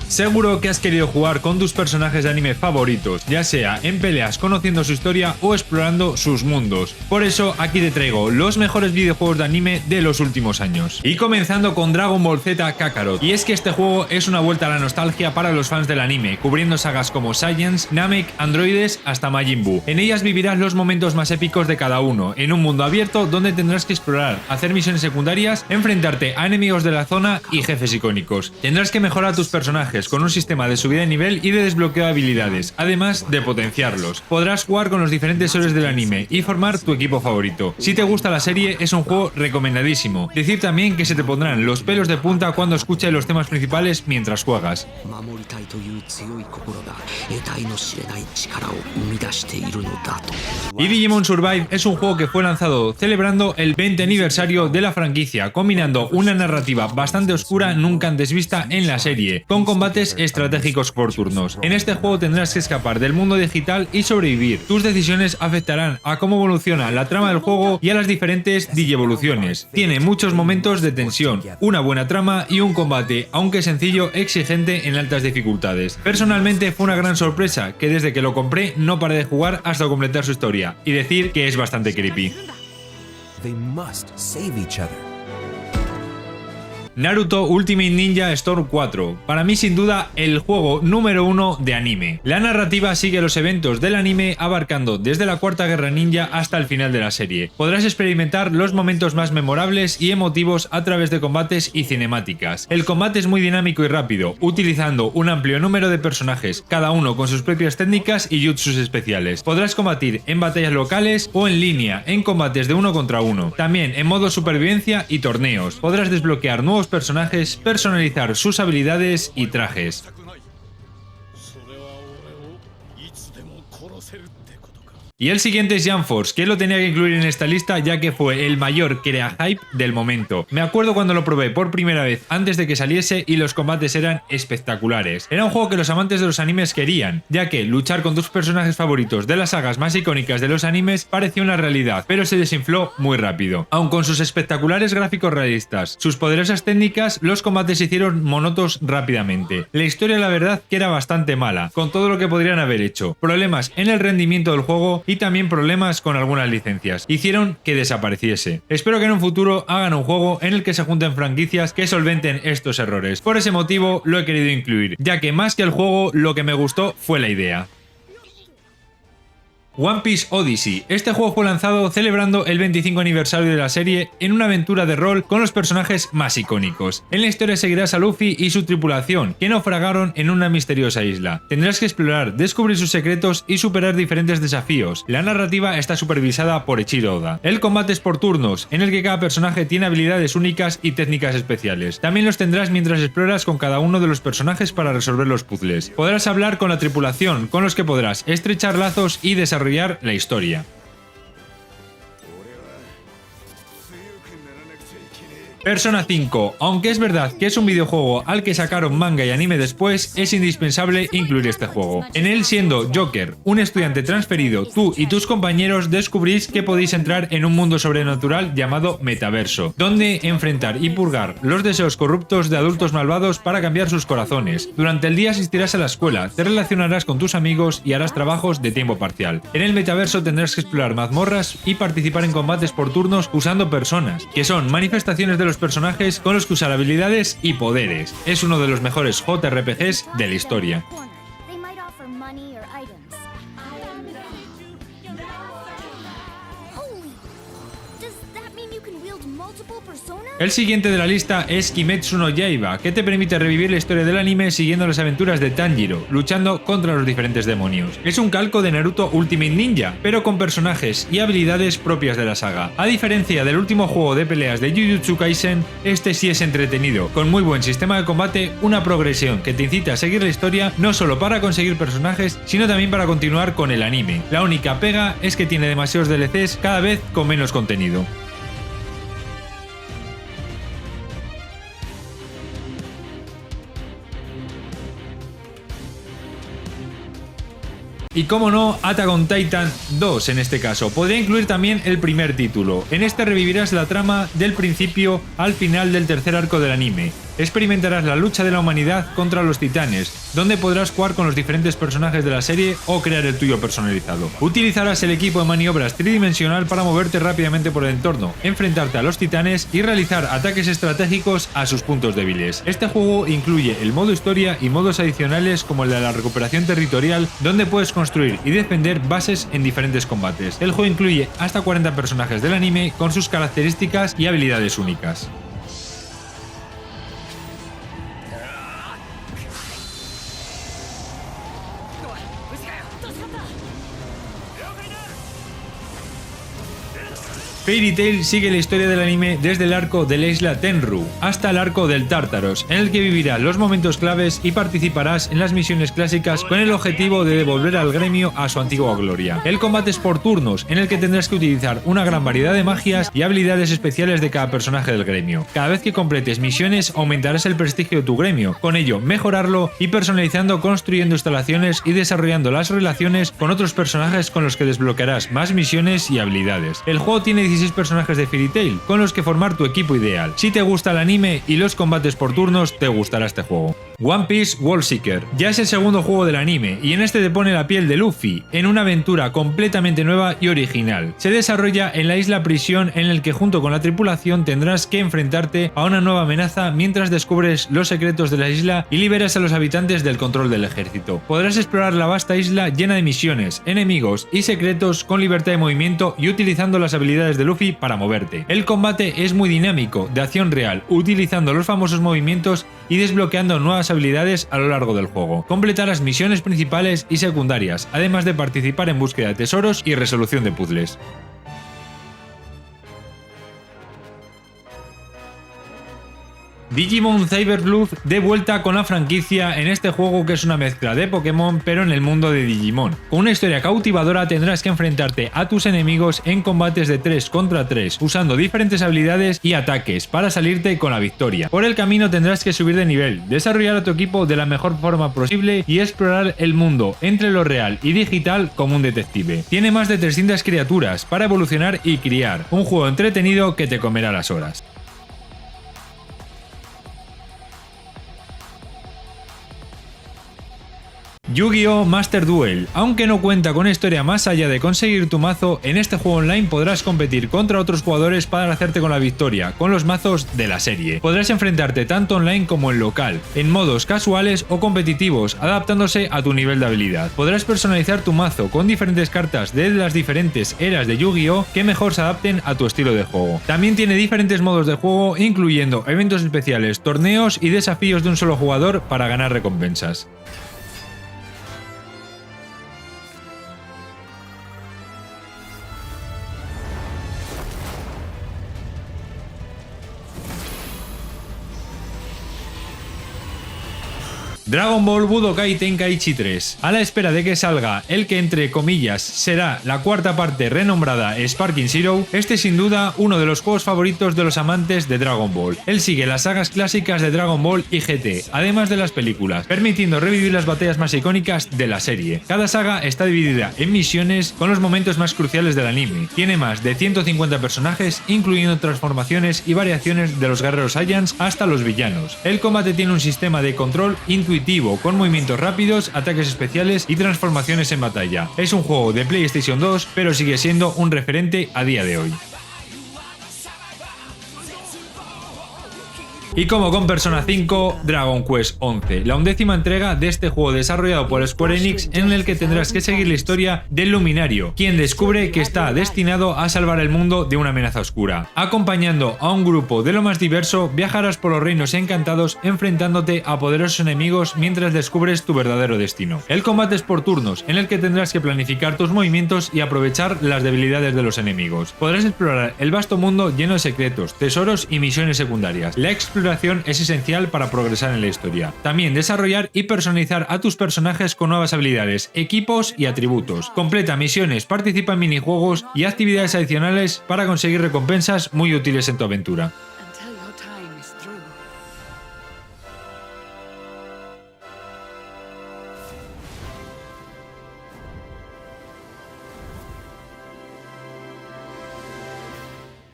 Seguro que has querido jugar con tus personajes de anime favoritos, ya sea en peleas conociendo su historia o explorando sus mundos. Por eso aquí te traigo los mejores videojuegos de anime de los últimos años. Y comenzando con Dragon Ball Z Kakarot. Y es que este juego es una vuelta a la nostalgia para los fans del anime, cubriendo sagas como Saiyans, Namek, Androides hasta Majin Buu. En ellas vivirás los momentos más épicos de cada uno, en un mundo abierto donde tendrás que explorar, hacer misiones secundarias, enfrentarte a enemigos de la zona y jefes icónicos. Tendrás que mejorar tus personajes con un sistema de subida de nivel y de desbloqueo de habilidades, además de potenciarlos. Podrás jugar con los diferentes héroes del anime y formar tu equipo favorito. Si te gusta la serie, es un juego recomendadísimo. Decir también que se te pondrán los pelos de punta cuando escuches los temas principales mientras juegas. Y Digimon Survive es un juego que fue lanzado celebrando el 20 aniversario de la franquicia, combinando una narrativa bastante oscura nunca antes vista en la serie, con combates estratégicos por turnos. En este juego tendrás que escapar del mundo digital y sobrevivir. Tus decisiones afectarán a cómo evoluciona la trama del juego y a las diferentes digievoluciones. Tiene muchos momentos de tensión, una buena trama y un combate, aunque sencillo, exigente en altas dificultades. Personalmente fue una gran sorpresa que desde que lo compré no paré de jugar hasta completar su historia, y decir que es bastante creepy. Naruto Ultimate Ninja Storm 4, para mí sin duda el juego número 1 de anime. La narrativa sigue los eventos del anime abarcando desde la Cuarta Guerra Ninja hasta el final de la serie. Podrás experimentar los momentos más memorables y emotivos a través de combates y cinemáticas. El combate es muy dinámico y rápido, utilizando un amplio número de personajes, cada uno con sus propias técnicas y jutsus especiales. Podrás combatir en batallas locales o en línea, en combates de uno contra uno. También en modo supervivencia y torneos. Podrás desbloquear nuevos personajes, personalizar sus habilidades y trajes. Y el siguiente es Jump Force, que lo tenía que incluir en esta lista ya que fue el mayor crea hype del momento. Me acuerdo cuando lo probé por primera vez antes de que saliese y los combates eran espectaculares. Era un juego que los amantes de los animes querían, ya que luchar con tus personajes favoritos de las sagas más icónicas de los animes parecía una realidad, pero se desinfló muy rápido. Aun con sus espectaculares gráficos realistas, sus poderosas técnicas, los combates se hicieron monótonos rápidamente. La historia la verdad que era bastante mala, con todo lo que podrían haber hecho. Problemas en el rendimiento del juego y también problemas con algunas licencias hicieron que desapareciese. Espero que en un futuro hagan un juego en el que se junten franquicias que solventen estos errores. Por ese motivo lo he querido incluir, ya que más que el juego lo que me gustó fue la idea. One Piece Odyssey. Este juego fue lanzado celebrando el 25 aniversario de la serie en una aventura de rol con los personajes más icónicos. En la historia seguirás a Luffy y su tripulación, que naufragaron en una misteriosa isla. Tendrás que explorar, descubrir sus secretos y superar diferentes desafíos. La narrativa está supervisada por Eiichiro Oda. El combate es por turnos, en el que cada personaje tiene habilidades únicas y técnicas especiales. También los tendrás mientras exploras con cada uno de los personajes para resolver los puzzles. Podrás hablar con la tripulación, con los que podrás estrechar lazos y desarrollar la historia. Persona 5, aunque es verdad que es un videojuego al que sacaron manga y anime después, es indispensable incluir este juego. En él, siendo Joker, un estudiante transferido, tú y tus compañeros descubrís que podéis entrar en un mundo sobrenatural llamado Metaverso, donde enfrentar y purgar los deseos corruptos de adultos malvados para cambiar sus corazones. Durante el día asistirás a la escuela, te relacionarás con tus amigos y harás trabajos de tiempo parcial. En el Metaverso tendrás que explorar mazmorras y participar en combates por turnos usando personas, que son manifestaciones de los personajes con los que usar habilidades y poderes. Es uno de los mejores JRPGs de la historia. El siguiente de la lista es Kimetsu no Yaiba, que te permite revivir la historia del anime siguiendo las aventuras de Tanjiro, luchando contra los diferentes demonios. Es un calco de Naruto Ultimate Ninja, pero con personajes y habilidades propias de la saga. A diferencia del último juego de peleas de Jujutsu Kaisen, este sí es entretenido, con muy buen sistema de combate, una progresión que te incita a seguir la historia no solo para conseguir personajes, sino también para continuar con el anime. La única pega es que tiene demasiados DLCs cada vez con menos contenido. Y como no, Attack on Titan 2 en este caso. Podría incluir también el primer título. En este revivirás la trama del principio al final del tercer arco del anime. Experimentarás la lucha de la humanidad contra los titanes, donde podrás jugar con los diferentes personajes de la serie o crear el tuyo personalizado. Utilizarás el equipo de maniobras tridimensional para moverte rápidamente por el entorno, enfrentarte a los titanes y realizar ataques estratégicos a sus puntos débiles. Este juego incluye el modo historia y modos adicionales como el de la recuperación territorial, donde puedes construir y defender bases en diferentes combates. El juego incluye hasta 40 personajes del anime con sus características y habilidades únicas. Fairy Tail sigue la historia del anime desde el arco de la isla Tenru hasta el arco del Tártaros, en el que vivirás los momentos claves y participarás en las misiones clásicas con el objetivo de devolver al gremio a su antigua gloria. El combate es por turnos, en el que tendrás que utilizar una gran variedad de magias y habilidades especiales de cada personaje del gremio. Cada vez que completes misiones aumentarás el prestigio de tu gremio, con ello mejorarlo y personalizando, construyendo instalaciones y desarrollando las relaciones con otros personajes con los que desbloquearás más misiones y habilidades. El juego tiene 16 personajes de Fairy Tail con los que formar tu equipo ideal. Si te gusta el anime y los combates por turnos, te gustará este juego. One Piece World Seeker ya es el segundo juego del anime y en este te pone la piel de Luffy en una aventura completamente nueva y original. Se desarrolla en la isla prisión, en el que junto con la tripulación tendrás que enfrentarte a una nueva amenaza mientras descubres los secretos de la isla y liberas a los habitantes del control del ejército. Podrás explorar la vasta isla llena de misiones, enemigos y secretos con libertad de movimiento y utilizando las habilidades de Luffy para moverte. El combate es muy dinámico, de acción real, utilizando los famosos movimientos y desbloqueando nuevas habilidades a lo largo del juego. Completarás misiones principales y secundarias, además de participar en búsqueda de tesoros y resolución de puzzles. Digimon Cyber Sleuth de vuelta con la franquicia en este juego que es una mezcla de Pokémon pero en el mundo de Digimon. Con una historia cautivadora tendrás que enfrentarte a tus enemigos en combates de 3 contra 3 usando diferentes habilidades y ataques para salirte con la victoria. Por el camino tendrás que subir de nivel, desarrollar a tu equipo de la mejor forma posible y explorar el mundo entre lo real y digital como un detective. Tiene más de 300 criaturas para evolucionar y criar. Un juego entretenido que te comerá las horas. Yu-Gi-Oh! Master Duel. Aunque no cuenta con historia más allá de conseguir tu mazo, en este juego online podrás competir contra otros jugadores para hacerte con la victoria, con los mazos de la serie. Podrás enfrentarte tanto online como en local, en modos casuales o competitivos, adaptándose a tu nivel de habilidad. Podrás personalizar tu mazo con diferentes cartas de las diferentes eras de Yu-Gi-Oh! Que mejor se adapten a tu estilo de juego. También tiene diferentes modos de juego, incluyendo eventos especiales, torneos y desafíos de un solo jugador para ganar recompensas. Dragon Ball Budokai Tenkaichi 3. A la espera de que salga el que entre comillas será la cuarta parte renombrada Sparking Zero, este es sin duda uno de los juegos favoritos de los amantes de Dragon Ball. Él sigue las sagas clásicas de Dragon Ball y GT, además de las películas, permitiendo revivir las batallas más icónicas de la serie. Cada saga está dividida en misiones con los momentos más cruciales del anime. Tiene más de 150 personajes, incluyendo transformaciones y variaciones de los guerreros Saiyans hasta los villanos. El combate tiene un sistema de control intuitivo con movimientos rápidos, ataques especiales y transformaciones en batalla. Es un juego de PlayStation 2, pero sigue siendo un referente a día de hoy. Y como con Persona 5, Dragon Quest XI, la 11ª entrega de este juego desarrollado por Square Enix, en el que tendrás que seguir la historia del Luminario, quien descubre que está destinado a salvar el mundo de una amenaza oscura. Acompañando a un grupo de lo más diverso, viajarás por los reinos encantados enfrentándote a poderosos enemigos mientras descubres tu verdadero destino. El combate es por turnos, en el que tendrás que planificar tus movimientos y aprovechar las debilidades de los enemigos. Podrás explorar el vasto mundo lleno de secretos, tesoros y misiones secundarias. La exploración es esencial para progresar en la historia. También desarrollar y personalizar a tus personajes con nuevas habilidades, equipos y atributos. Completa misiones, participa en minijuegos y actividades adicionales para conseguir recompensas muy útiles en tu aventura.